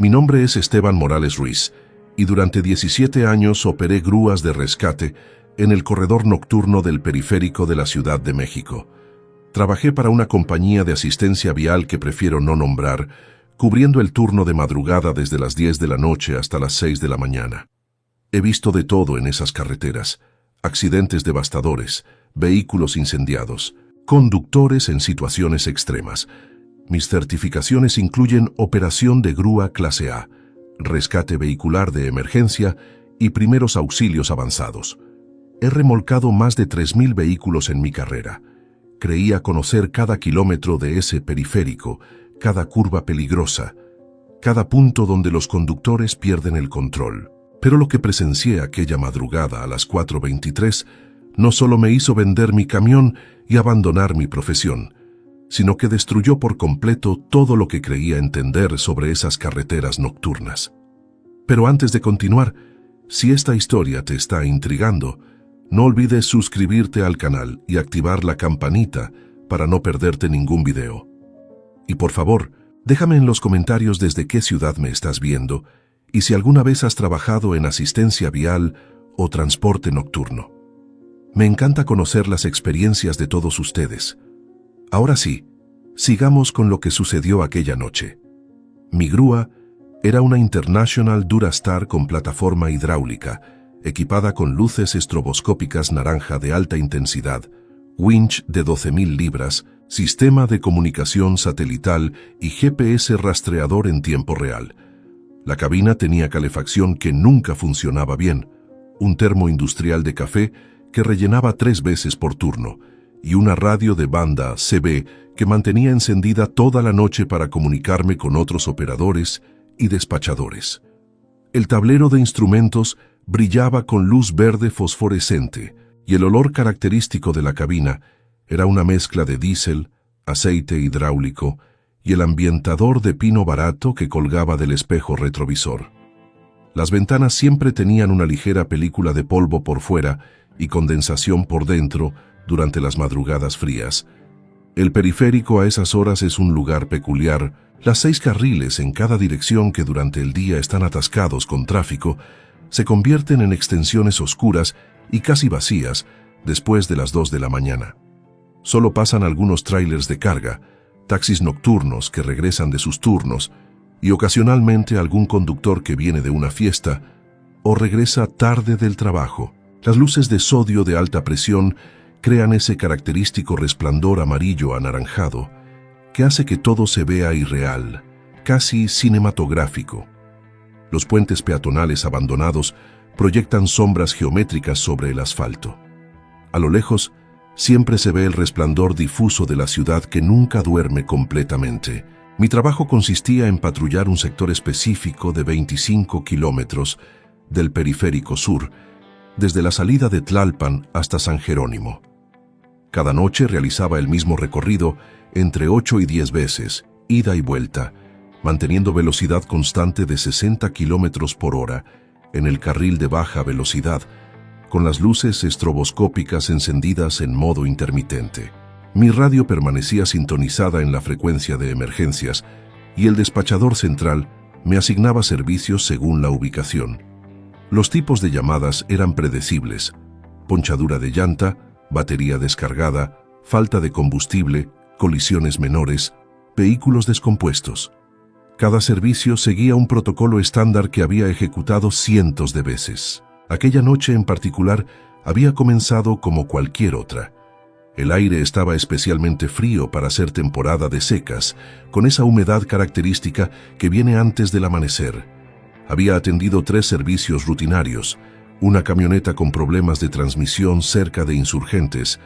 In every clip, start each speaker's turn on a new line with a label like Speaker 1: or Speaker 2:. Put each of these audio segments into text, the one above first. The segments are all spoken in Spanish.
Speaker 1: Mi nombre es Esteban Morales Ruiz y durante 17 años operé grúas de rescate en el corredor nocturno del periférico de la Ciudad de México. Trabajé para una compañía de asistencia vial que prefiero no nombrar, cubriendo el turno de madrugada desde las 10 de la noche hasta las 6 de la mañana. He visto de todo en esas carreteras: accidentes devastadores, vehículos incendiados, conductores en situaciones extremas. Mis certificaciones incluyen operación de grúa clase A, rescate vehicular de emergencia y primeros auxilios avanzados. He remolcado más de 3.000 vehículos en mi carrera. Creía conocer cada kilómetro de ese periférico, cada curva peligrosa, cada punto donde los conductores pierden el control. Pero lo que presencié aquella madrugada a las 4:23 no solo me hizo vender mi camión y abandonar mi profesión, sino que destruyó por completo todo lo que creía entender sobre esas carreteras nocturnas. Pero antes de continuar, si esta historia te está intrigando, no olvides suscribirte al canal y activar la campanita para no perderte ningún video. Y por favor, déjame en los comentarios desde qué ciudad me estás viendo y si alguna vez has trabajado en asistencia vial o transporte nocturno. Me encanta conocer las experiencias de todos ustedes. Ahora sí, sigamos con lo que sucedió aquella noche. Mi grúa era una International Durastar con plataforma hidráulica, equipada con luces estroboscópicas naranja de alta intensidad, winch de 12.000 libras, sistema de comunicación satelital y GPS rastreador en tiempo real. La cabina tenía calefacción que nunca funcionaba bien, un termo industrial de café que rellenaba 3 veces por turno, y una radio de banda CB que mantenía encendida toda la noche para comunicarme con otros operadores y despachadores. El tablero de instrumentos brillaba con luz verde fosforescente y el olor característico de la cabina era una mezcla de diésel, aceite hidráulico y el ambientador de pino barato que colgaba del espejo retrovisor. Las ventanas siempre tenían una ligera película de polvo por fuera y condensación por dentro durante las madrugadas frías. El periférico a esas horas es un lugar peculiar. Las 6 carriles en cada dirección que durante el día están atascados con tráfico se convierten en extensiones oscuras y casi vacías después de las 2 de la mañana. Solo pasan algunos tráilers de carga, taxis nocturnos que regresan de sus turnos y ocasionalmente algún conductor que viene de una fiesta o regresa tarde del trabajo. Las luces de sodio de alta presión crean ese característico resplandor amarillo anaranjado que hace que todo se vea irreal, casi cinematográfico. Los puentes peatonales abandonados proyectan sombras geométricas sobre el asfalto. A lo lejos, siempre se ve el resplandor difuso de la ciudad que nunca duerme completamente. Mi trabajo consistía en patrullar un sector específico de 25 kilómetros del periférico sur, desde la salida de Tlalpan hasta San Jerónimo. Cada noche realizaba el mismo recorrido entre 8 y 10 veces, ida y vuelta, manteniendo velocidad constante de 60 kilómetros por hora en el carril de baja velocidad, con las luces estroboscópicas encendidas en modo intermitente. Mi radio permanecía sintonizada en la frecuencia de emergencias y el despachador central me asignaba servicios según la ubicación. Los tipos de llamadas eran predecibles: ponchadura de llanta, batería descargada, falta de combustible, colisiones menores, vehículos descompuestos. Cada servicio seguía un protocolo estándar que había ejecutado cientos de veces. Aquella noche en particular había comenzado como cualquier otra. El aire estaba especialmente frío para ser temporada de secas, con esa humedad característica que viene antes del amanecer. Había atendido 3 servicios rutinarios: una camioneta con problemas de transmisión cerca de Insurgentes,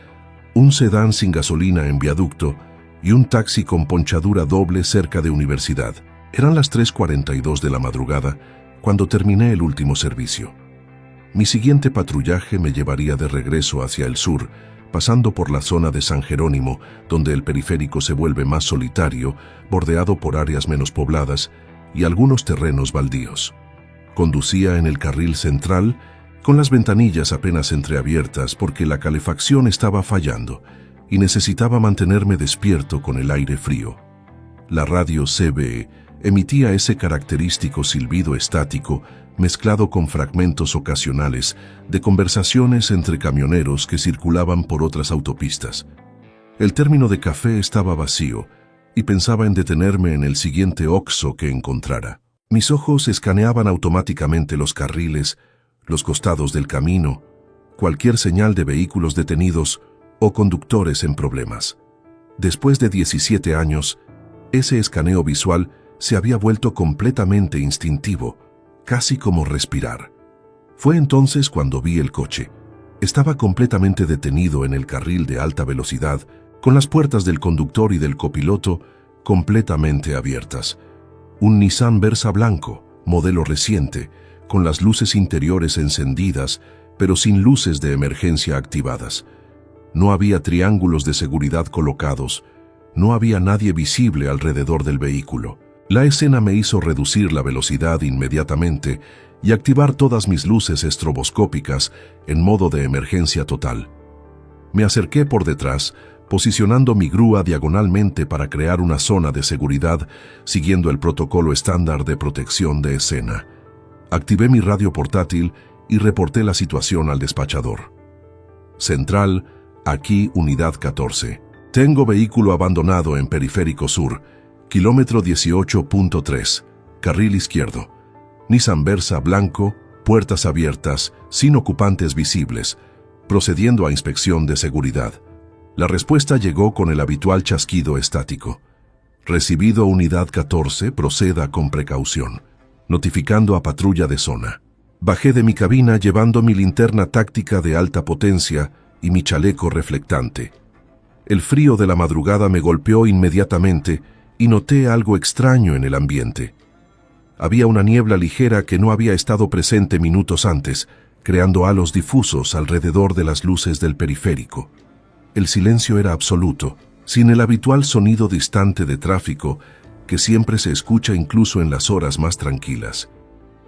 Speaker 1: un sedán sin gasolina en Viaducto y un taxi con ponchadura doble cerca de Universidad. Eran las 3:42 de la madrugada cuando terminé el último servicio. Mi siguiente patrullaje me llevaría de regreso hacia el sur, pasando por la zona de San Jerónimo, donde el periférico se vuelve más solitario, bordeado por áreas menos pobladas y algunos terrenos baldíos. Conducía en el carril central, con las ventanillas apenas entreabiertas porque la calefacción estaba fallando y necesitaba mantenerme despierto con el aire frío. La radio CB Emitía ese característico silbido estático mezclado con fragmentos ocasionales de conversaciones entre camioneros que circulaban por otras autopistas. El término de café estaba vacío y pensaba en detenerme en el siguiente Oxxo que encontrara. Mis ojos escaneaban automáticamente los carriles, los costados del camino, cualquier señal de vehículos detenidos o conductores en problemas. Después de 17 años, ese escaneo visual se había vuelto completamente instintivo, casi como respirar. Fue entonces cuando vi el coche. Estaba completamente detenido en el carril de alta velocidad, con las puertas del conductor y del copiloto completamente abiertas. Un Nissan Versa blanco, modelo reciente, con las luces interiores encendidas, pero sin luces de emergencia activadas. No había triángulos de seguridad colocados, no había nadie visible alrededor del vehículo. La escena me hizo reducir la velocidad inmediatamente y activar todas mis luces estroboscópicas en modo de emergencia total. Me acerqué por detrás, posicionando mi grúa diagonalmente para crear una zona de seguridad, siguiendo el protocolo estándar de protección de escena. Activé mi radio portátil y reporté la situación al despachador. Central, aquí Unidad 14. Tengo vehículo abandonado en Periférico Sur, kilómetro 18.3, carril izquierdo. Nissan Versa blanco, puertas abiertas, sin ocupantes visibles, procediendo a inspección de seguridad. La respuesta llegó con el habitual chasquido estático. Recibido Unidad 14, proceda con precaución. Notificando a patrulla de zona. Bajé de mi cabina llevando mi linterna táctica de alta potencia y mi chaleco reflectante. El frío de la madrugada me golpeó inmediatamente y noté algo extraño en el ambiente. Había una niebla ligera que no había estado presente minutos antes, creando halos difusos alrededor de las luces del periférico. El silencio era absoluto, sin el habitual sonido distante de tráfico que siempre se escucha incluso en las horas más tranquilas.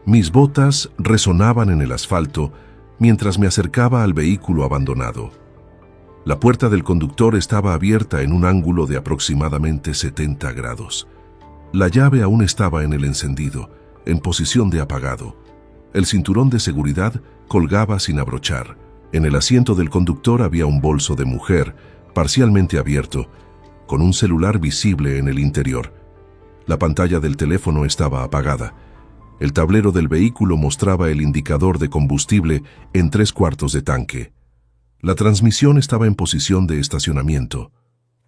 Speaker 1: Mis botas resonaban en el asfalto mientras me acercaba al vehículo abandonado. La puerta del conductor estaba abierta en un ángulo de aproximadamente 70 grados. La llave aún estaba en el encendido, en posición de apagado. El cinturón de seguridad colgaba sin abrochar. En el asiento del conductor había un bolso de mujer, parcialmente abierto, con un celular visible en el interior. La pantalla del teléfono estaba apagada. El tablero del vehículo mostraba el indicador de combustible en 3/4 de tanque. La transmisión estaba en posición de estacionamiento.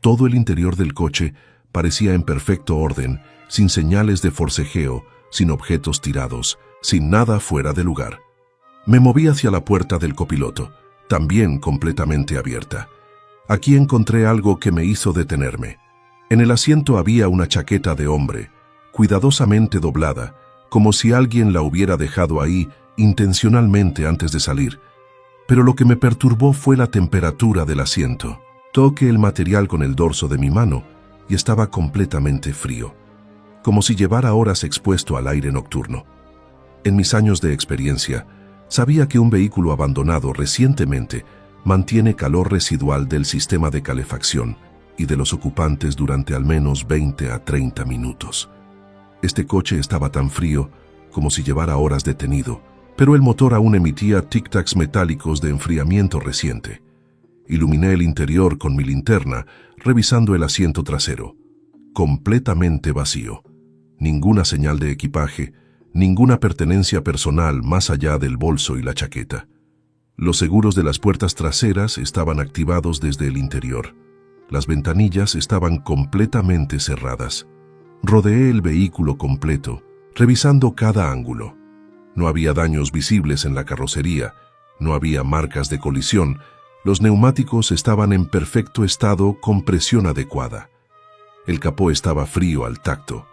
Speaker 1: Todo el interior del coche parecía en perfecto orden, sin señales de forcejeo, sin objetos tirados, sin nada fuera de lugar. Me moví hacia la puerta del copiloto, también completamente abierta. Aquí encontré algo que me hizo detenerme. En el asiento había una chaqueta de hombre, cuidadosamente doblada, como si alguien la hubiera dejado ahí intencionalmente antes de salir. Pero lo que me perturbó fue la temperatura del asiento. Toqué el material con el dorso de mi mano y estaba completamente frío, como si llevara horas expuesto al aire nocturno. En mis años de experiencia, sabía que un vehículo abandonado recientemente mantiene calor residual del sistema de calefacción y de los ocupantes durante al menos 20 a 30 minutos. Este coche estaba tan frío como si llevara horas detenido, pero el motor aún emitía tic-tacs metálicos de enfriamiento reciente. Iluminé el interior con mi linterna, revisando el asiento trasero. Completamente vacío. Ninguna señal de equipaje, ninguna pertenencia personal más allá del bolso y la chaqueta. Los seguros de las puertas traseras estaban activados desde el interior. Las ventanillas estaban completamente cerradas. Rodeé el vehículo completo, revisando cada ángulo. No había daños visibles en la carrocería, no había marcas de colisión, los neumáticos estaban en perfecto estado con presión adecuada. El capó estaba frío al tacto.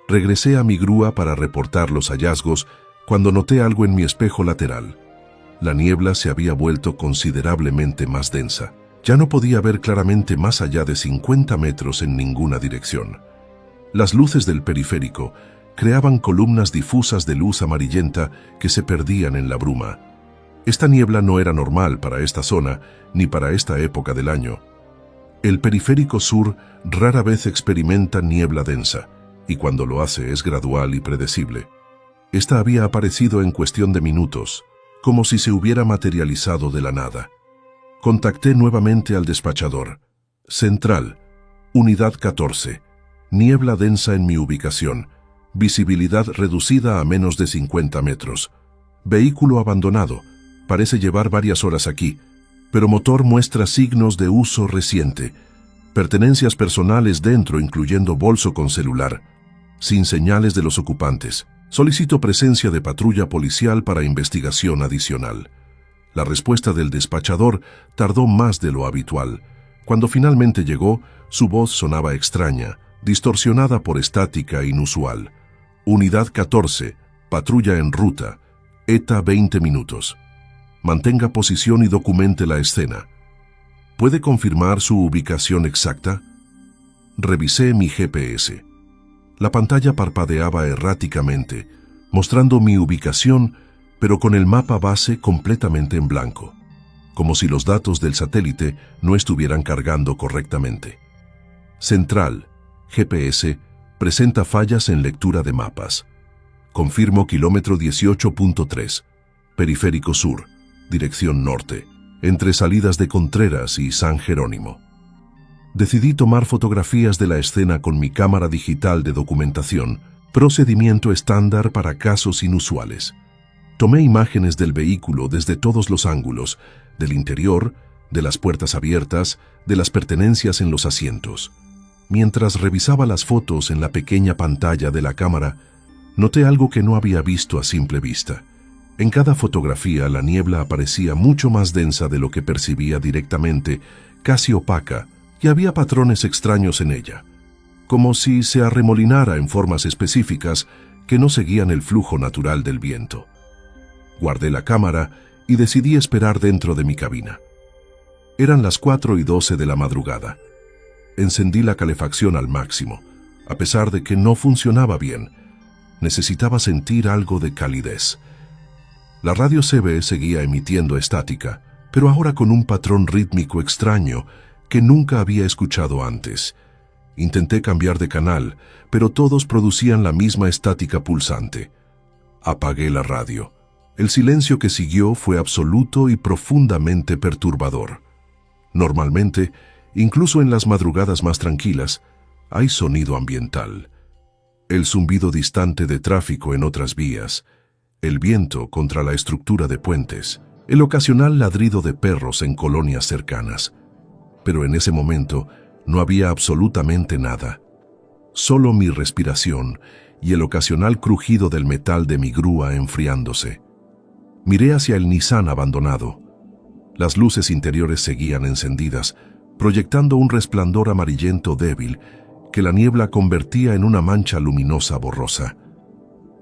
Speaker 1: Regresé a mi grúa para reportar los hallazgos cuando noté algo en mi espejo lateral. La niebla se había vuelto considerablemente más densa. Ya no podía ver claramente más allá de 50 metros en ninguna dirección. Las luces del periférico creaban columnas difusas de luz amarillenta que se perdían en la bruma. Esta niebla no era normal para esta zona ni para esta época del año. El periférico sur rara vez experimenta niebla densa, y cuando lo hace es gradual y predecible. Esta había aparecido en cuestión de minutos, como si se hubiera materializado de la nada. Contacté nuevamente al despachador. Central, Unidad 14. Niebla densa en mi ubicación. Visibilidad reducida a menos de 50 metros. Vehículo abandonado. Parece llevar varias horas aquí, pero motor muestra signos de uso reciente. Pertenencias personales dentro, incluyendo bolso con celular. Sin señales de los ocupantes. Solicito presencia de patrulla policial para investigación adicional. La respuesta del despachador tardó más de lo habitual. Cuando finalmente llegó, su voz sonaba extraña, distorsionada por estática inusual. Unidad 14, patrulla en ruta. ETA 20 minutos. Mantenga posición y documente la escena. ¿Puede confirmar su ubicación exacta? Revisé mi GPS. La pantalla parpadeaba erráticamente, mostrando mi ubicación, pero con el mapa base completamente en blanco, como si los datos del satélite no estuvieran cargando correctamente. Central, GPS, presenta fallas en lectura de mapas. Confirmo kilómetro 18.3, Periférico Sur, dirección norte, entre salidas de Contreras y San Jerónimo. Decidí tomar fotografías de la escena con mi cámara digital de documentación, procedimiento estándar para casos inusuales. Tomé imágenes del vehículo desde todos los ángulos, del interior, de las puertas abiertas, de las pertenencias en los asientos. Mientras revisaba las fotos en la pequeña pantalla de la cámara, noté algo que no había visto a simple vista. En cada fotografía la niebla aparecía mucho más densa de lo que percibía directamente, casi opaca, y había patrones extraños en ella, como si se arremolinara en formas específicas que no seguían el flujo natural del viento. Guardé la cámara y decidí esperar dentro de mi cabina. Eran las 4:12 de la madrugada. Encendí la calefacción al máximo, a pesar de que no funcionaba bien. Necesitaba sentir algo de calidez. La radio CB seguía emitiendo estática, pero ahora con un patrón rítmico extraño que nunca había escuchado antes. Intenté cambiar de canal, pero todos producían la misma estática pulsante. Apagué la radio. El silencio que siguió fue absoluto y profundamente perturbador. Normalmente, incluso en las madrugadas más tranquilas, hay sonido ambiental. El zumbido distante de tráfico en otras vías, el viento contra la estructura de puentes, el ocasional ladrido de perros en colonias cercanas. Pero en ese momento no había absolutamente nada. Solo mi respiración y el ocasional crujido del metal de mi grúa enfriándose. Miré hacia el Nissan abandonado. Las luces interiores seguían encendidas, proyectando un resplandor amarillento débil que la niebla convertía en una mancha luminosa borrosa.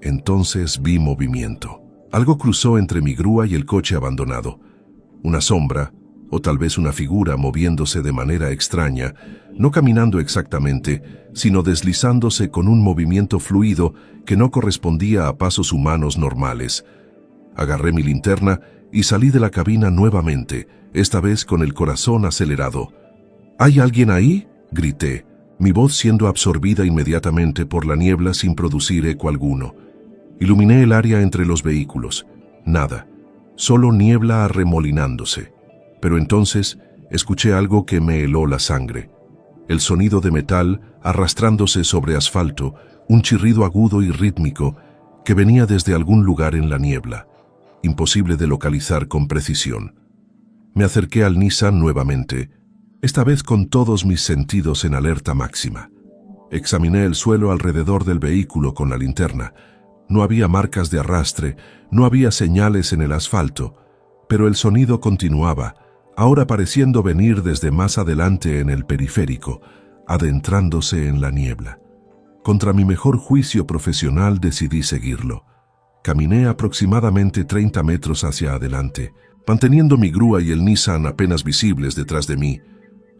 Speaker 1: Entonces vi movimiento. Algo cruzó entre mi grúa y el coche abandonado. Una sombra, o tal vez una figura moviéndose de manera extraña, no caminando exactamente, sino deslizándose con un movimiento fluido que no correspondía a pasos humanos normales. Agarré mi linterna y salí de la cabina nuevamente, esta vez con el corazón acelerado. ¿Hay alguien ahí?, grité, mi voz siendo absorbida inmediatamente por la niebla sin producir eco alguno. Iluminé el área entre los vehículos. Nada, solo niebla arremolinándose. Pero entonces escuché algo que me heló la sangre. El sonido de metal arrastrándose sobre asfalto, un chirrido agudo y rítmico que venía desde algún lugar en la niebla, imposible de localizar con precisión. Me acerqué al Nissan nuevamente, esta vez con todos mis sentidos en alerta máxima. Examiné el suelo alrededor del vehículo con la linterna. No había marcas de arrastre, no había señales en el asfalto, pero el sonido continuaba, ahora pareciendo venir desde más adelante en el periférico, adentrándose en la niebla. Contra mi mejor juicio profesional decidí seguirlo. Caminé aproximadamente 30 metros hacia adelante, manteniendo mi grúa y el Nissan apenas visibles detrás de mí.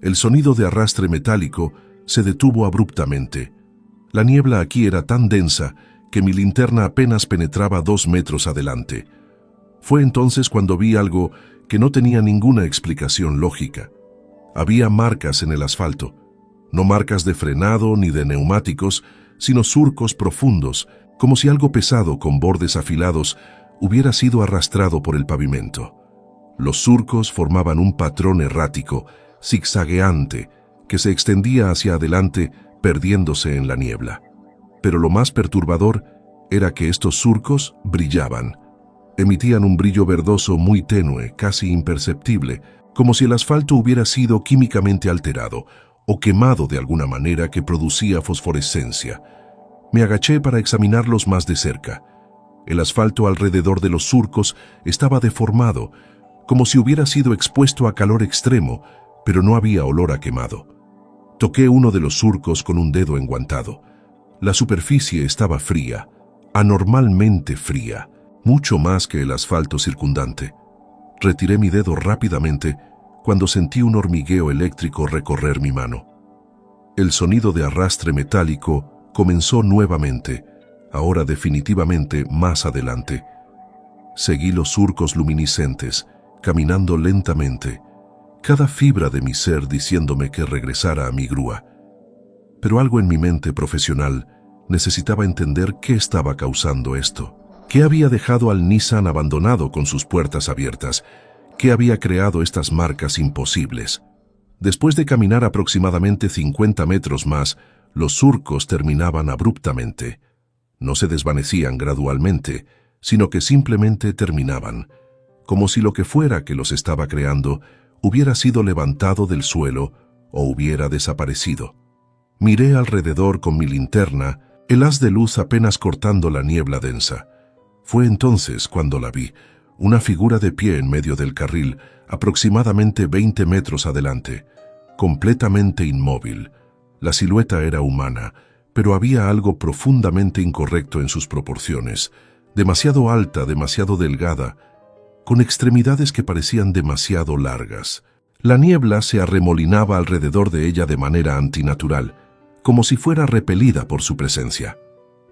Speaker 1: El sonido de arrastre metálico se detuvo abruptamente. La niebla aquí era tan densa que mi linterna apenas penetraba 2 metros adelante. Fue entonces cuando vi algo que no tenía ninguna explicación lógica. Había marcas en el asfalto, no marcas de frenado ni de neumáticos, sino surcos profundos, como si algo pesado con bordes afilados hubiera sido arrastrado por el pavimento. Los surcos formaban un patrón errático, zigzagueante, que se extendía hacia adelante, perdiéndose en la niebla. Pero lo más perturbador era que estos surcos brillaban. Emitían un brillo verdoso muy tenue, casi imperceptible, como si el asfalto hubiera sido químicamente alterado o quemado de alguna manera que producía fosforescencia. Me agaché para examinarlos más de cerca. El asfalto alrededor de los surcos estaba deformado, como si hubiera sido expuesto a calor extremo, pero no había olor a quemado. Toqué uno de los surcos con un dedo enguantado. La superficie estaba fría, anormalmente fría, mucho más que el asfalto circundante. Retiré mi dedo rápidamente cuando sentí un hormigueo eléctrico recorrer mi mano. El sonido de arrastre metálico comenzó nuevamente, ahora definitivamente más adelante. Seguí los surcos luminiscentes, caminando lentamente, cada fibra de mi ser diciéndome que regresara a mi grúa. Pero algo en mi mente profesional necesitaba entender qué estaba causando esto. ¿Qué había dejado al Nissan abandonado con sus puertas abiertas? ¿Qué había creado estas marcas imposibles? Después de caminar aproximadamente 50 metros más, los surcos terminaban abruptamente. No se desvanecían gradualmente, sino que simplemente terminaban, como si lo que fuera que los estaba creando hubiera sido levantado del suelo o hubiera desaparecido. Miré alrededor con mi linterna, el haz de luz apenas cortando la niebla densa. Fue entonces cuando la vi, una figura de pie en medio del carril, aproximadamente 20 metros adelante, completamente inmóvil. La silueta era humana, pero había algo profundamente incorrecto en sus proporciones, demasiado alta, demasiado delgada, con extremidades que parecían demasiado largas. La niebla se arremolinaba alrededor de ella de manera antinatural, como si fuera repelida por su presencia.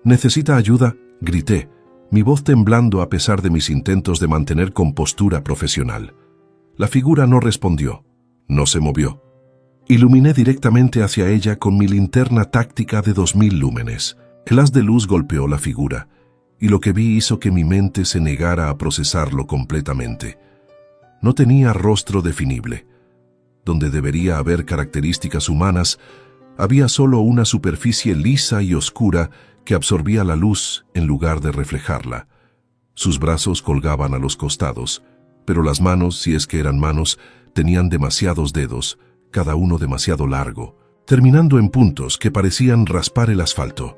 Speaker 1: «¿Necesita ayuda?», grité, mi voz temblando a pesar de mis intentos de mantener compostura profesional. La figura no respondió, no se movió. Iluminé directamente hacia ella con mi linterna táctica de 2000 lúmenes. El haz de luz golpeó la figura, y lo que vi hizo que mi mente se negara a procesarlo completamente. No tenía rostro definible. Donde debería haber características humanas, había solo una superficie lisa y oscura que absorbía la luz en lugar de reflejarla. Sus brazos colgaban a los costados, pero las manos, si es que eran manos, tenían demasiados dedos, cada uno demasiado largo, terminando en puntos que parecían raspar el asfalto.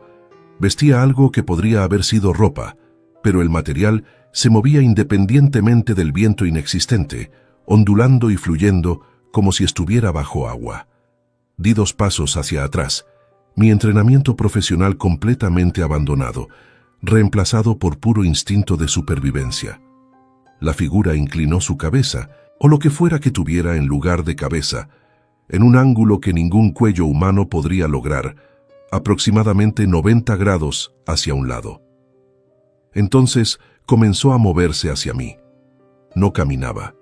Speaker 1: Vestía algo que podría haber sido ropa, pero el material se movía independientemente del viento inexistente, ondulando y fluyendo como si estuviera bajo agua. Di 2 pasos hacia atrás, mi entrenamiento profesional completamente abandonado, reemplazado por puro instinto de supervivencia. La figura inclinó su cabeza, o lo que fuera que tuviera en lugar de cabeza, en un ángulo que ningún cuello humano podría lograr, aproximadamente 90 grados hacia un lado. Entonces comenzó a moverse hacia mí. No caminaba.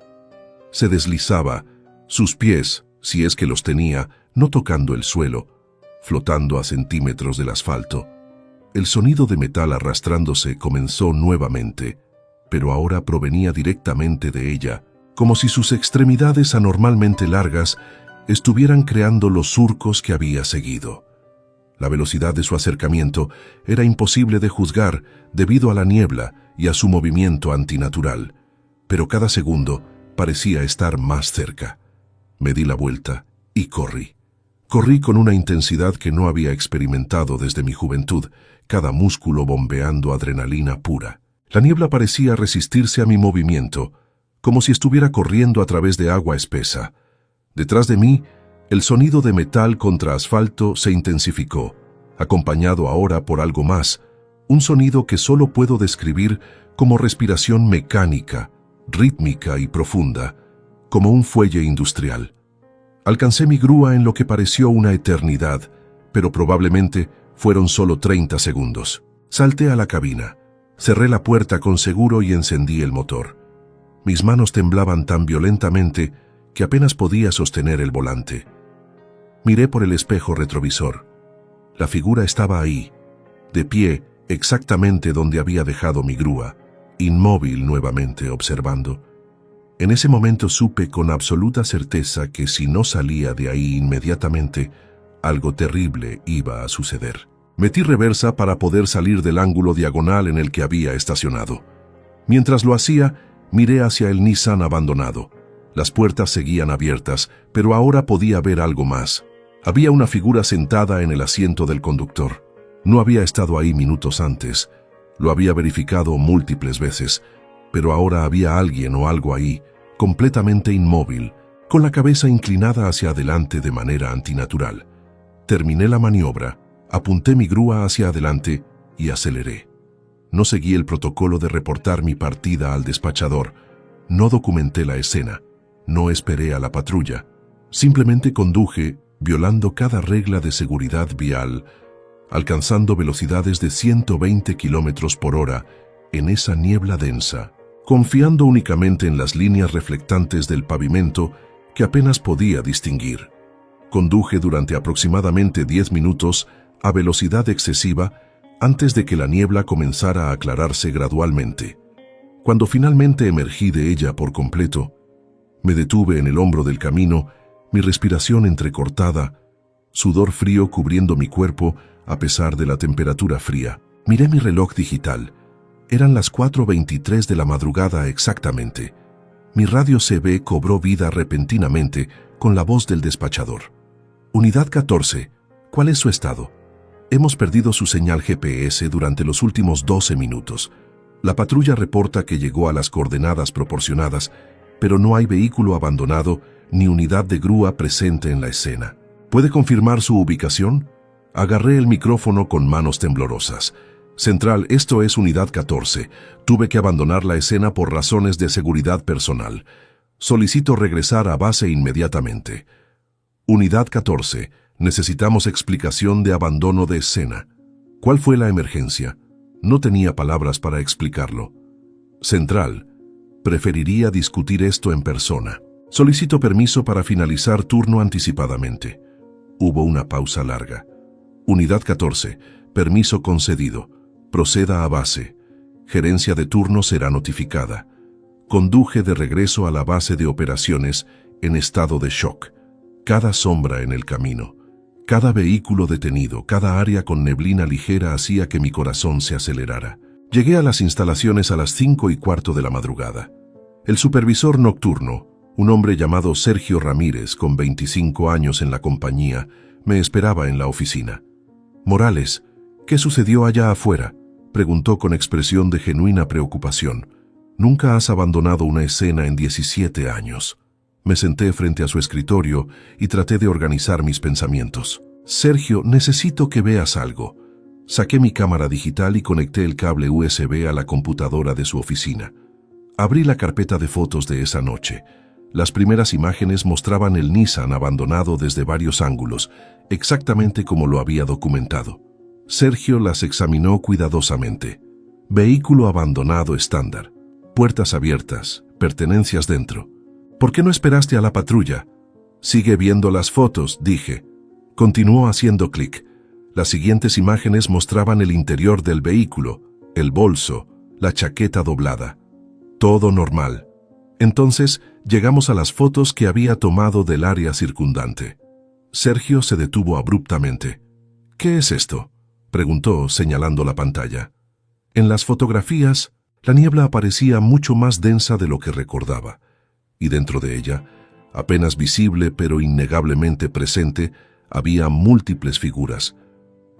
Speaker 1: Se deslizaba, sus pies, si es que los tenía, no tocando el suelo, flotando a centímetros del asfalto. El sonido de metal arrastrándose comenzó nuevamente, pero ahora provenía directamente de ella, como si sus extremidades anormalmente largas estuvieran creando los surcos que había seguido. La velocidad de su acercamiento era imposible de juzgar debido a la niebla y a su movimiento antinatural, pero cada segundo parecía estar más cerca. Me di la vuelta y corrí. Corrí con una intensidad que no había experimentado desde mi juventud, cada músculo bombeando adrenalina pura. La niebla parecía resistirse a mi movimiento, como si estuviera corriendo a través de agua espesa. Detrás de mí, el sonido de metal contra asfalto se intensificó, acompañado ahora por algo más, un sonido que solo puedo describir como respiración mecánica, rítmica y profunda, como un fuelle industrial. Alcancé mi grúa en lo que pareció una eternidad, pero probablemente fueron solo 30 segundos. Salté a la cabina, cerré la puerta con seguro y encendí el motor. Mis manos temblaban tan violentamente que apenas podía sostener el volante. Miré por el espejo retrovisor. La figura estaba ahí, de pie, exactamente donde había dejado mi grúa, inmóvil nuevamente observando. En ese momento supe con absoluta certeza que si no salía de ahí inmediatamente, algo terrible iba a suceder. Metí reversa para poder salir del ángulo diagonal en el que había estacionado. Mientras lo hacía, miré hacia el Nissan abandonado. Las puertas seguían abiertas, pero ahora podía ver algo más. Había una figura sentada en el asiento del conductor. No había estado ahí minutos antes. Lo había verificado múltiples veces, pero ahora había alguien o algo ahí, completamente inmóvil, con la cabeza inclinada hacia adelante de manera antinatural. Terminé la maniobra, apunté mi grúa hacia adelante y aceleré. No seguí el protocolo de reportar mi partida al despachador, no documenté la escena, no esperé a la patrulla, simplemente conduje, violando cada regla de seguridad vial, alcanzando velocidades de 120 kilómetros por hora en esa niebla densa, confiando únicamente en las líneas reflectantes del pavimento que apenas podía distinguir. Conduje durante aproximadamente 10 minutos a velocidad excesiva antes de que la niebla comenzara a aclararse gradualmente. Cuando finalmente emergí de ella por completo, me detuve en el hombro del camino, mi respiración entrecortada, sudor frío cubriendo mi cuerpo a pesar de la temperatura fría. Miré mi reloj digital. Eran las 4:23 de la madrugada exactamente. Mi radio CB cobró vida repentinamente con la voz del despachador. Unidad 14, ¿cuál es su estado? Hemos perdido su señal GPS durante los últimos 12 minutos. La patrulla reporta que llegó a las coordenadas proporcionadas, pero no hay vehículo abandonado ni unidad de grúa presente en la escena. ¿Puede confirmar su ubicación? Agarré el micrófono con manos temblorosas. Central, esto es Unidad 14. Tuve que abandonar la escena por razones de seguridad personal. Solicito regresar a base inmediatamente. Unidad 14. Necesitamos explicación de abandono de escena. ¿Cuál fue la emergencia? No tenía palabras para explicarlo. Central. Preferiría discutir esto en persona. Solicito permiso para finalizar turno anticipadamente. Hubo una pausa larga. Unidad 14. Permiso concedido. Proceda a base. Gerencia de turno será notificada. Conduje de regreso a la base de operaciones en estado de shock. Cada sombra en el camino, cada vehículo detenido, cada área con neblina ligera hacía que mi corazón se acelerara. Llegué a las instalaciones a las 5:15 de la madrugada. El supervisor nocturno, un hombre llamado Sergio Ramírez, con 25 años en la compañía, me esperaba en la oficina. «Morales, ¿qué sucedió allá afuera?», preguntó con expresión de genuina preocupación. «Nunca has abandonado una escena en 17 años». Me senté frente a su escritorio y traté de organizar mis pensamientos. «Sergio, necesito que veas algo». Saqué mi cámara digital y conecté el cable USB a la computadora de su oficina. Abrí la carpeta de fotos de esa noche. Las primeras imágenes mostraban el Nissan abandonado desde varios ángulos, exactamente como lo había documentado. Sergio las examinó cuidadosamente. Vehículo abandonado estándar. Puertas abiertas, pertenencias dentro. «¿Por qué no esperaste a la patrulla?» «Sigue viendo las fotos», dije. Continuó haciendo clic. Las siguientes imágenes mostraban el interior del vehículo, el bolso, la chaqueta doblada. Todo normal. Entonces llegamos a las fotos que había tomado del área circundante. Sergio se detuvo abruptamente. «¿Qué es esto?», preguntó señalando la pantalla. En las fotografías, la niebla aparecía mucho más densa de lo que recordaba. Y dentro de ella, apenas visible pero innegablemente presente, había múltiples figuras.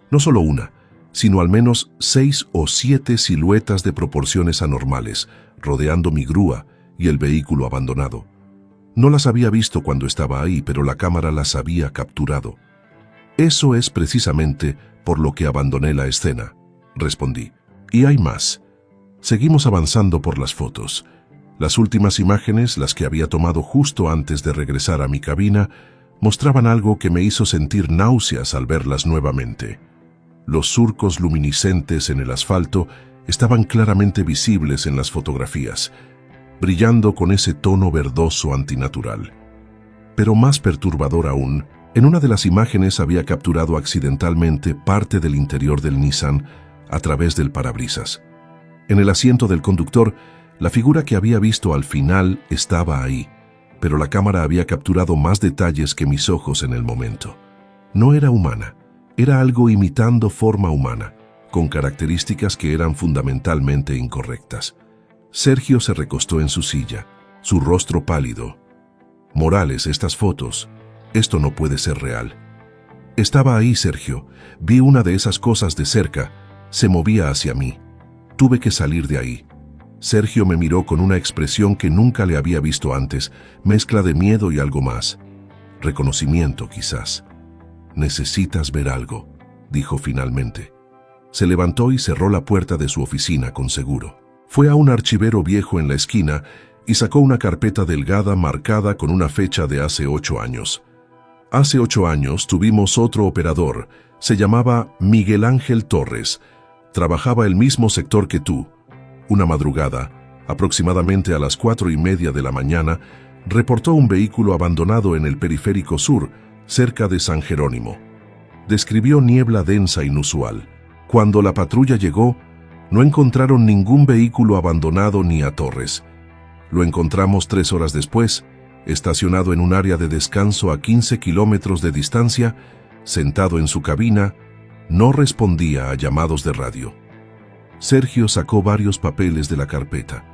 Speaker 1: No solo una, sino al menos 6 o 7 siluetas de proporciones anormales, rodeando mi grúa y el vehículo abandonado. No las había visto cuando estaba ahí, pero la cámara las había capturado. «Eso es precisamente por lo que abandoné la escena», respondí. «Y hay más». Seguimos avanzando por las fotos. Las últimas imágenes, las que había tomado justo antes de regresar a mi cabina, mostraban algo que me hizo sentir náuseas al verlas nuevamente. Los surcos luminiscentes en el asfalto estaban claramente visibles en las fotografías, brillando con ese tono verdoso antinatural. Pero más perturbador aún, En una de las imágenes había capturado accidentalmente parte del interior del Nissan a través del parabrisas. En el asiento del conductor, la figura que había visto al final estaba ahí, pero la cámara había capturado más detalles que mis ojos en el momento. No era humana, era algo imitando forma humana, con características que eran fundamentalmente incorrectas. Sergio se recostó en su silla, su rostro pálido. Morales, estas fotos. Esto no puede ser real. Estaba ahí, Sergio. Vi una de esas cosas de cerca. Se movía hacia mí. Tuve que salir de ahí. Sergio me miró con una expresión que nunca le había visto antes, mezcla de miedo y algo más. Reconocimiento, quizás. Necesitas ver algo, dijo finalmente. Se levantó y cerró la puerta de su oficina con seguro. Fue a un archivero viejo en la esquina y sacó una carpeta delgada marcada con una fecha de hace 8 años. Hace 8 años tuvimos otro operador, se llamaba Miguel Ángel Torres. Trabajaba el mismo sector que tú. Una madrugada, aproximadamente a las 4:30 de la mañana, reportó un vehículo abandonado en el periférico sur, cerca de San Jerónimo. Describió niebla densa inusual. Cuando la patrulla llegó, no encontraron ningún vehículo abandonado ni a Torres. Lo encontramos 3 horas después, estacionado en un área de descanso a 15 kilómetros de distancia, sentado en su cabina, no respondía a llamados de radio. Sergio sacó varios papeles de la carpeta.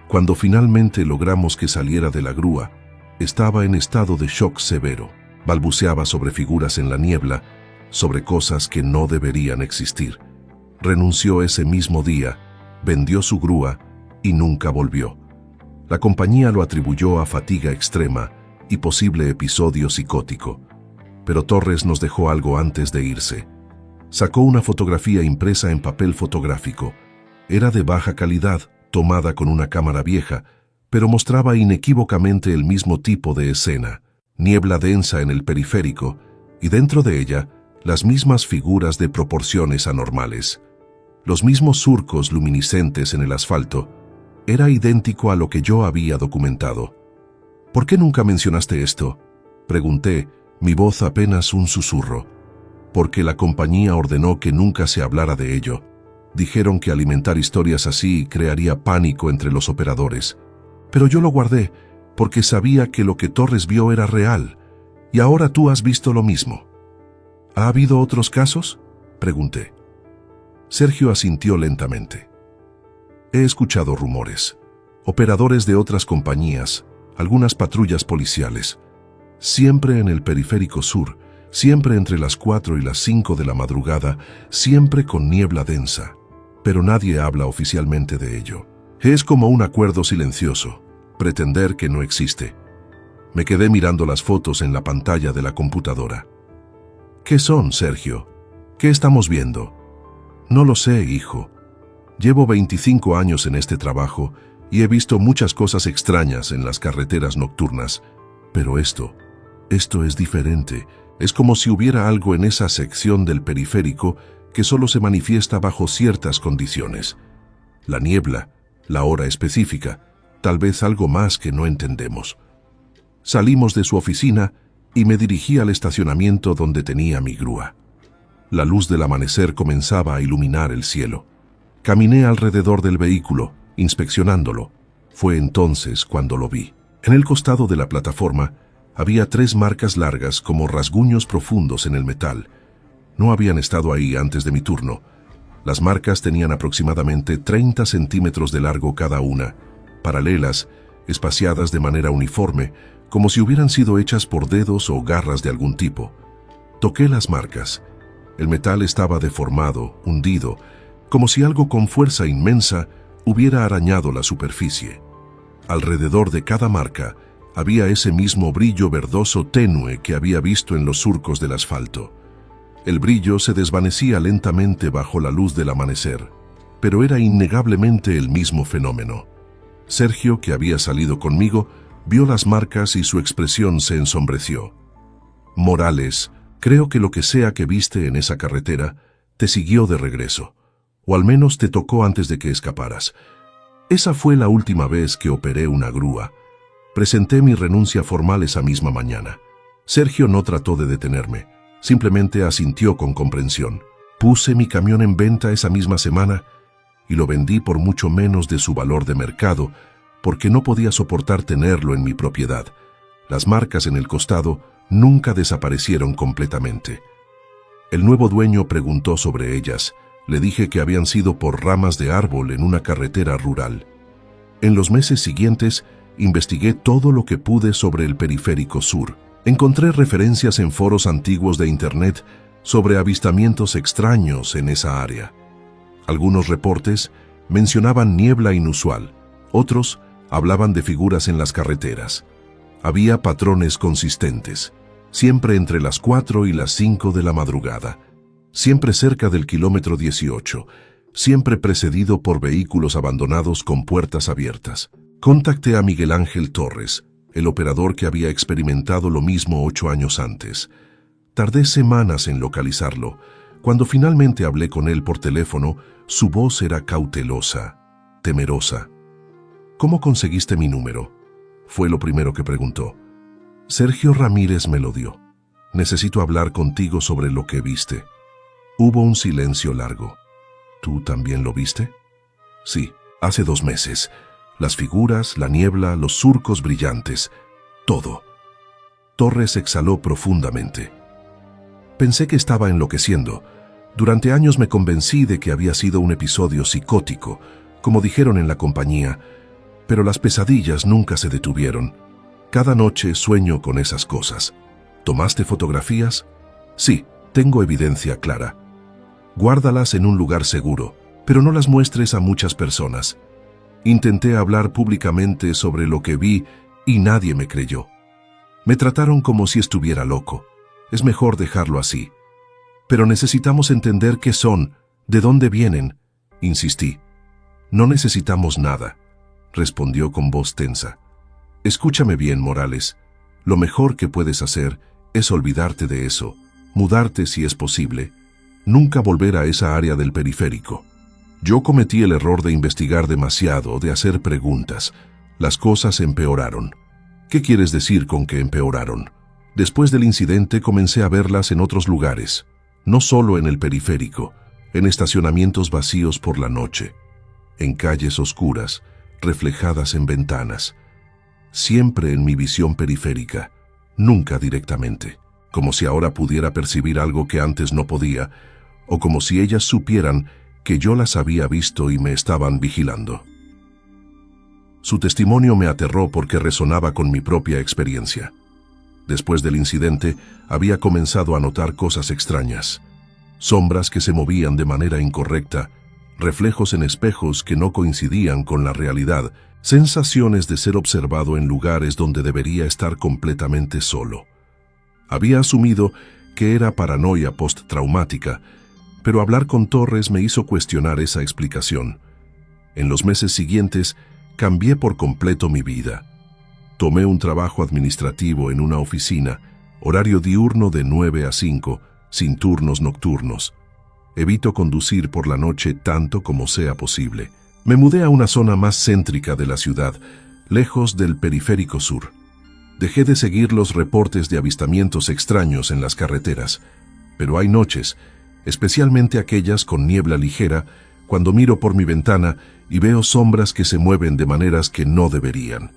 Speaker 1: Cuando finalmente logramos que saliera de la grúa, estaba en estado de shock severo. Balbuceaba sobre figuras en la niebla, sobre cosas que no deberían existir. Renunció ese mismo día, vendió su grúa y nunca volvió. La compañía lo atribuyó a fatiga extrema y posible episodio psicótico. Pero Torres nos dejó algo antes de irse. Sacó una fotografía impresa en papel fotográfico. Era de baja calidad, tomada con una cámara vieja, pero mostraba inequívocamente el mismo tipo de escena. Niebla densa en el periférico, y dentro de ella, las mismas figuras de proporciones anormales. Los mismos surcos luminiscentes en el asfalto. Era idéntico a lo que yo había documentado. ¿Por qué nunca mencionaste esto?, pregunté, mi voz apenas un susurro. Porque la compañía ordenó que nunca se hablara de ello. Dijeron que alimentar historias así crearía pánico entre los operadores. Pero yo lo guardé, porque sabía que lo que Torres vio era real, y ahora tú has visto lo mismo. ¿Ha habido otros casos?, pregunté. Sergio asintió lentamente. He escuchado rumores. Operadores de otras compañías, algunas patrullas policiales. Siempre en el periférico sur, siempre entre las 4 y las 5 de la madrugada, siempre con niebla densa. Pero nadie habla oficialmente de ello. Es como un acuerdo silencioso, pretender que no existe. Me quedé mirando las fotos en la pantalla de la computadora. ¿Qué son, Sergio? ¿Qué estamos viendo? No lo sé, hijo. Llevo 25 años en este trabajo y he visto muchas cosas extrañas en las carreteras nocturnas, pero esto es diferente. Es como si hubiera algo en esa sección del periférico que solo se manifiesta bajo ciertas condiciones. La niebla, la hora específica, tal vez algo más que no entendemos. Salimos de su oficina y me dirigí al estacionamiento donde tenía mi grúa. La luz del amanecer comenzaba a iluminar el cielo. Caminé alrededor del vehículo, inspeccionándolo. Fue entonces cuando lo vi. En el costado de la plataforma había 3 marcas largas como rasguños profundos en el metal. No habían estado ahí antes de mi turno. Las marcas tenían aproximadamente 30 centímetros de largo cada una, paralelas, espaciadas de manera uniforme, como si hubieran sido hechas por dedos o garras de algún tipo. Toqué las marcas. El metal estaba deformado, hundido, como si algo con fuerza inmensa hubiera arañado la superficie. Alrededor de cada marca había ese mismo brillo verdoso tenue que había visto en los surcos del asfalto. El brillo se desvanecía lentamente bajo la luz del amanecer, pero era innegablemente el mismo fenómeno. Sergio, que había salido conmigo, vio las marcas y su expresión se ensombreció. Morales, creo que lo que sea que viste en esa carretera te siguió de regreso, o al menos te tocó antes de que escaparas. Esa fue la última vez que operé una grúa. Presenté mi renuncia formal esa misma mañana. Sergio no trató de detenerme, simplemente asintió con comprensión. Puse mi camión en venta esa misma semana y lo vendí por mucho menos de su valor de mercado, porque no podía soportar tenerlo en mi propiedad. Las marcas en el costado nunca desaparecieron completamente. El nuevo dueño preguntó sobre ellas. Le dije que habían sido por ramas de árbol en una carretera rural. En los meses siguientes, investigué todo lo que pude sobre el Periférico Sur. Encontré referencias en foros antiguos de Internet sobre avistamientos extraños en esa área. Algunos reportes mencionaban niebla inusual, otros hablaban de figuras en las carreteras. Había patrones consistentes, siempre entre las 4 y las 5 de la madrugada, siempre cerca del kilómetro 18, siempre precedido por vehículos abandonados con puertas abiertas. Contacté a Miguel Ángel Torres, el operador que había experimentado lo mismo 8 años antes. Tardé semanas en localizarlo. Cuando finalmente hablé con él por teléfono, su voz era cautelosa, temerosa. ¿Cómo conseguiste mi número?, fue lo primero que preguntó. Sergio Ramírez me lo dio. Necesito hablar contigo sobre lo que viste. Hubo un silencio largo. ¿Tú también lo viste? Sí, hace 2 meses. Las figuras, la niebla, los surcos brillantes, todo. Torres exhaló profundamente. Pensé que estaba enloqueciendo. Durante años me convencí de que había sido un episodio psicótico, como dijeron en la compañía, pero las pesadillas nunca se detuvieron. Cada noche sueño con esas cosas. ¿Tomaste fotografías? Sí, tengo evidencia clara. Guárdalas en un lugar seguro, pero no las muestres a muchas personas. Intenté hablar públicamente sobre lo que vi y nadie me creyó. Me trataron como si estuviera loco. Es mejor dejarlo así. Pero necesitamos entender qué son, de dónde vienen, insistí. No necesitamos nada, respondió con voz tensa. Escúchame bien, Morales. Lo mejor que puedes hacer es olvidarte de eso, mudarte si es posible, nunca volver a esa área del periférico. Yo cometí el error de investigar demasiado, de hacer preguntas. Las cosas empeoraron. ¿Qué quieres decir con que empeoraron? Después del incidente comencé a verlas en otros lugares, no solo en el periférico, en estacionamientos vacíos por la noche, en calles oscuras, reflejadas en ventanas. Siempre en mi visión periférica, nunca directamente, como si ahora pudiera percibir algo que antes no podía, o como si ellas supieran que yo las había visto y me estaban vigilando. Su testimonio me aterró porque resonaba con mi propia experiencia. Después del incidente, había comenzado a notar cosas extrañas. Sombras que se movían de manera incorrecta, reflejos en espejos que no coincidían con la realidad, sensaciones de ser observado en lugares donde debería estar completamente solo. Había asumido que era paranoia postraumática, pero hablar con Torres me hizo cuestionar esa explicación. En los meses siguientes, cambié por completo mi vida. Tomé un trabajo administrativo en una oficina, horario diurno de 9 a 5, sin turnos nocturnos. Evito conducir por la noche tanto como sea posible. Me mudé a una zona más céntrica de la ciudad, lejos del periférico sur. Dejé de seguir los reportes de avistamientos extraños en las carreteras, pero hay noches, especialmente aquellas con niebla ligera, cuando miro por mi ventana y veo sombras que se mueven de maneras que no deberían.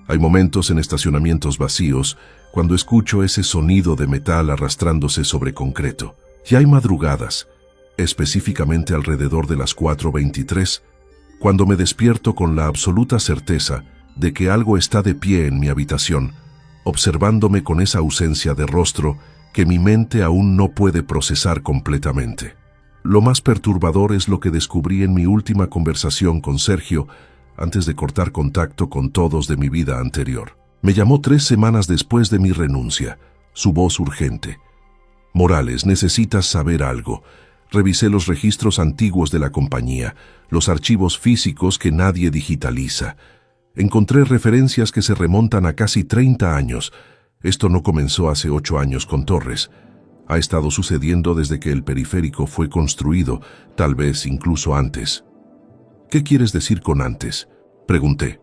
Speaker 1: Hay momentos en estacionamientos vacíos cuando escucho ese sonido de metal arrastrándose sobre concreto. Y hay madrugadas, específicamente alrededor de las 4:23, cuando me despierto con la absoluta certeza de que algo está de pie en mi habitación, observándome con esa ausencia de rostro que mi mente aún no puede procesar completamente. Lo más perturbador es lo que descubrí en mi última conversación con Sergio antes de cortar contacto con todos de mi vida anterior. Me llamó 3 semanas después de mi renuncia, su voz urgente. Morales, necesitas saber algo. Revisé los registros antiguos de la compañía, los archivos físicos que nadie digitaliza. Encontré referencias que se remontan a casi 30 años. Esto no comenzó hace 8 años con Torres. Ha estado sucediendo desde que el periférico fue construido, tal vez incluso antes. ¿Qué quieres decir con antes?, pregunté.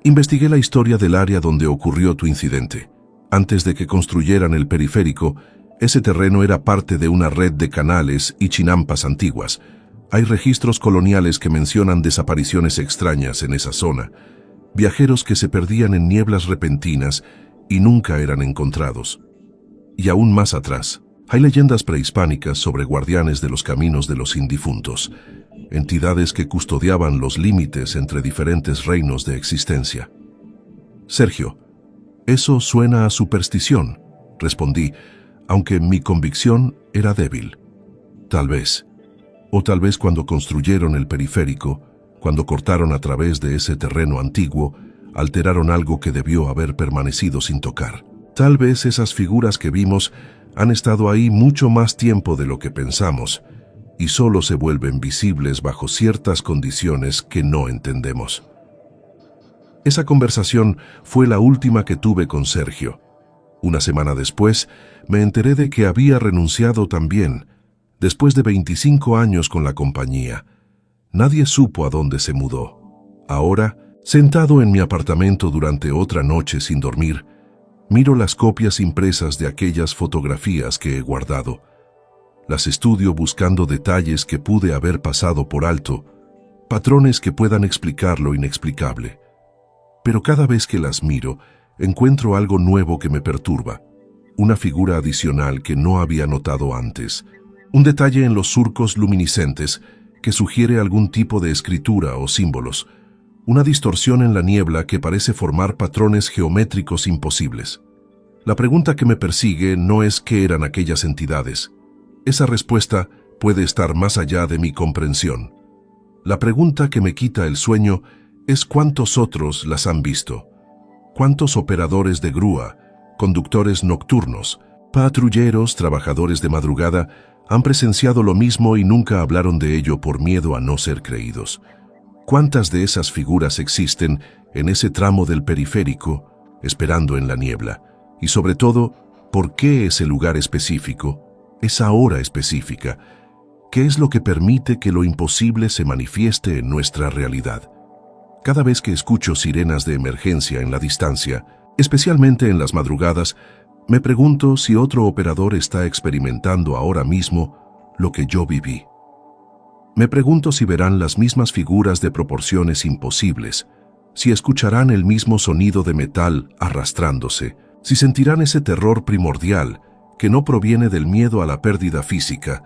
Speaker 1: Investigué la historia del área donde ocurrió tu incidente. Antes de que construyeran el periférico, ese terreno era parte de una red de canales y chinampas antiguas. Hay registros coloniales que mencionan desapariciones extrañas en esa zona, viajeros que se perdían en nieblas repentinas y nunca eran encontrados. Y aún más atrás, hay leyendas prehispánicas sobre guardianes de los caminos de los indifuntos, entidades que custodiaban los límites entre diferentes reinos de existencia. Sergio, eso suena a superstición, respondí, aunque mi convicción era débil. Tal vez. O tal vez cuando construyeron el periférico, cuando cortaron a través de ese terreno antiguo, alteraron algo que debió haber permanecido sin tocar. Tal vez esas figuras que vimos han estado ahí mucho más tiempo de lo que pensamos, y solo se vuelven visibles bajo ciertas condiciones que no entendemos. Esa conversación fue la última que tuve con Sergio. Una semana después, me enteré de que había renunciado también, después de 25 años con la compañía. Nadie supo a dónde se mudó. Ahora, sentado en mi apartamento durante otra noche sin dormir, miro las copias impresas de aquellas fotografías que he guardado. Las estudio buscando detalles que pude haber pasado por alto, patrones que puedan explicar lo inexplicable. Pero cada vez que las miro, encuentro algo nuevo que me perturba, una figura adicional que no había notado antes, un detalle en los surcos luminiscentes que sugiere algún tipo de escritura o símbolos, una distorsión en la niebla que parece formar patrones geométricos imposibles. La pregunta que me persigue no es qué eran aquellas entidades. Esa respuesta puede estar más allá de mi comprensión. La pregunta que me quita el sueño es cuántos otros las han visto. ¿Cuántos operadores de grúa, conductores nocturnos, patrulleros, trabajadores de madrugada han presenciado lo mismo y nunca hablaron de ello por miedo a no ser creídos? ¿Cuántas de esas figuras existen en ese tramo del periférico, esperando en la niebla? Y sobre todo, ¿por qué ese lugar específico, esa hora específica? ¿Qué es lo que permite que lo imposible se manifieste en nuestra realidad? Cada vez que escucho sirenas de emergencia en la distancia, especialmente en las madrugadas, me pregunto si otro operador está experimentando ahora mismo lo que yo viví. Me pregunto si verán las mismas figuras de proporciones imposibles, si escucharán el mismo sonido de metal arrastrándose, si sentirán ese terror primordial que no proviene del miedo a la pérdida física,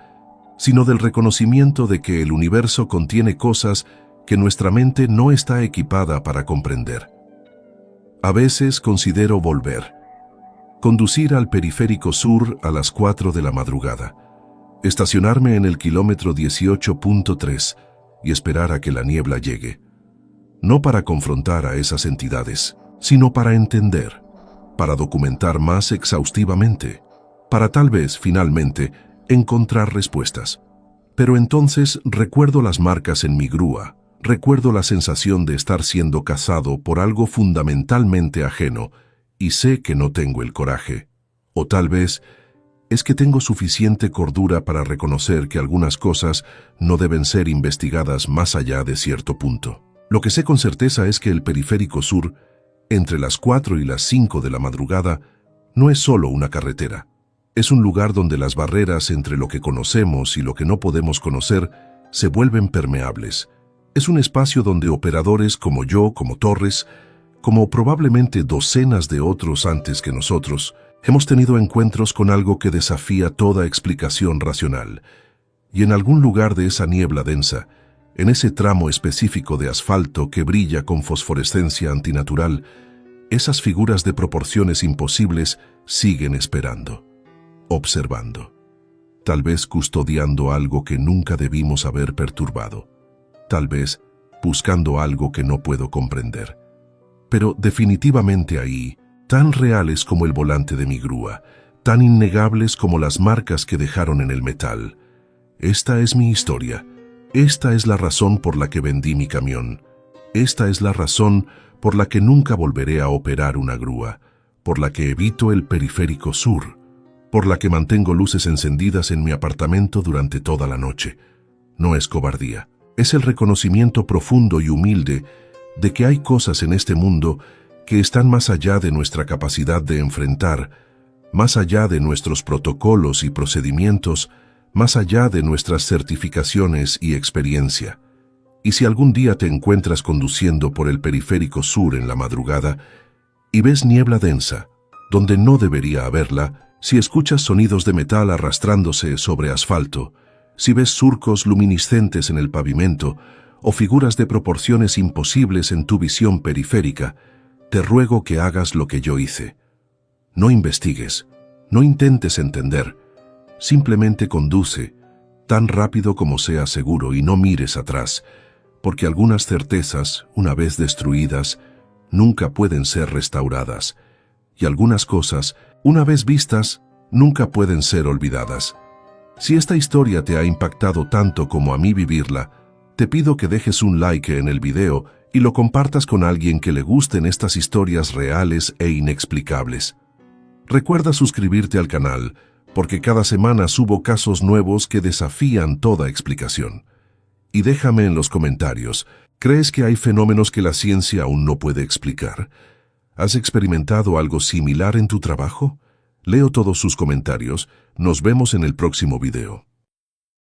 Speaker 1: sino del reconocimiento de que el universo contiene cosas que nuestra mente no está equipada para comprender. A veces considero volver. Conducir al periférico sur a las 4 de la madrugada. Estacionarme en el kilómetro 18.3 y esperar a que la niebla llegue. No para confrontar a esas entidades, sino para entender, para documentar más exhaustivamente, para tal vez, finalmente, encontrar respuestas. Pero entonces recuerdo las marcas en mi grúa, recuerdo la sensación de estar siendo cazado por algo fundamentalmente ajeno, y sé que no tengo el coraje. O tal vez es que tengo suficiente cordura para reconocer que algunas cosas no deben ser investigadas más allá de cierto punto. Lo que sé con certeza es que el periférico sur, entre las 4 y las 5 de la madrugada, no es solo una carretera. Es un lugar donde las barreras entre lo que conocemos y lo que no podemos conocer se vuelven permeables. Es un espacio donde operadores como yo, como Torres, como probablemente docenas de otros antes que nosotros, hemos tenido encuentros con algo que desafía toda explicación racional. Y en algún lugar de esa niebla densa, en ese tramo específico de asfalto que brilla con fosforescencia antinatural, esas figuras de proporciones imposibles siguen esperando, observando, tal vez custodiando algo que nunca debimos haber perturbado, tal vez buscando algo que no puedo comprender. Pero definitivamente ahí, tan reales como el volante de mi grúa, tan innegables como las marcas que dejaron en el metal. Esta es mi historia. Esta es la razón por la que vendí mi camión. Esta es la razón por la que nunca volveré a operar una grúa, por la que evito el periférico sur, por la que mantengo luces encendidas en mi apartamento durante toda la noche. No es cobardía, es el reconocimiento profundo y humilde de que hay cosas en este mundo que están más allá de nuestra capacidad de enfrentar, más allá de nuestros protocolos y procedimientos, más allá de nuestras certificaciones y experiencia. Y si algún día te encuentras conduciendo por el periférico sur en la madrugada y ves niebla densa, donde no debería haberla, si escuchas sonidos de metal arrastrándose sobre asfalto, si ves surcos luminiscentes en el pavimento o figuras de proporciones imposibles en tu visión periférica, te ruego que hagas lo que yo hice. No investigues, no intentes entender, simplemente conduce, tan rápido como sea seguro, y no mires atrás, porque algunas certezas, una vez destruidas, nunca pueden ser restauradas, y algunas cosas, una vez vistas, nunca pueden ser olvidadas. Si esta historia te ha impactado tanto como a mí vivirla, te pido que dejes un like en el video y lo compartas con alguien que le gusten estas historias reales e inexplicables. Recuerda suscribirte al canal, porque cada semana subo casos nuevos que desafían toda explicación. Y déjame en los comentarios, ¿crees que hay fenómenos que la ciencia aún no puede explicar? ¿Has experimentado algo similar en tu trabajo? Leo todos sus comentarios. Nos vemos en el próximo video.